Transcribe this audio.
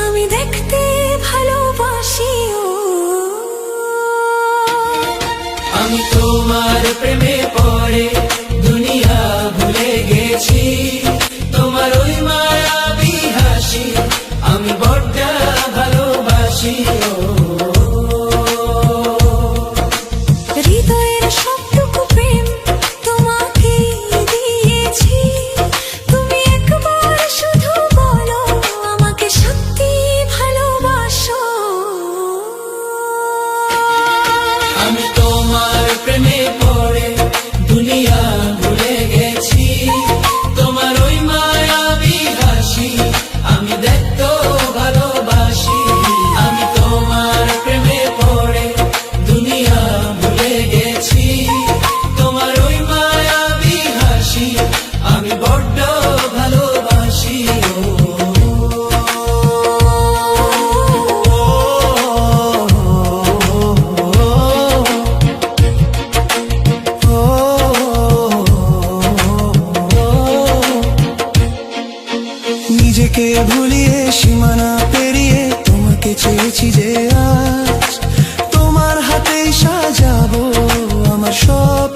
আমি দেখতে ভালোবাসি, আমি তোমার প্রেমে পড়ে দুনিয়া ভুলে গেছি, তোমার ওই মায়াবী হাসি আমি বড্ড ভালোবাসি। হৃদয়ের সবটুকু প্রেম তোমাকে দিয়েছি, তুমি একবার শুধু বলো আমাকে সত্যি ভালোবাসো। আমি তোমার প্রেমে পড়ে দুনিয়া ভুলে গেছি, তোমার ওই মায়াবী হাসি আমি দেখতে ভালোবাসি। আমি তোমার প্রেমে পড়ে দুনিয়া ভুলে গেছি, তোমার ওই মায়াবী হাসি আমি বড্ড ভালোবাসি। নিজেকে ভুলিয়ে সীমানা পেরিয়ে তোমাকে চেয়েছি যে আজ তোমার হাতেই সাজাবো আমার সব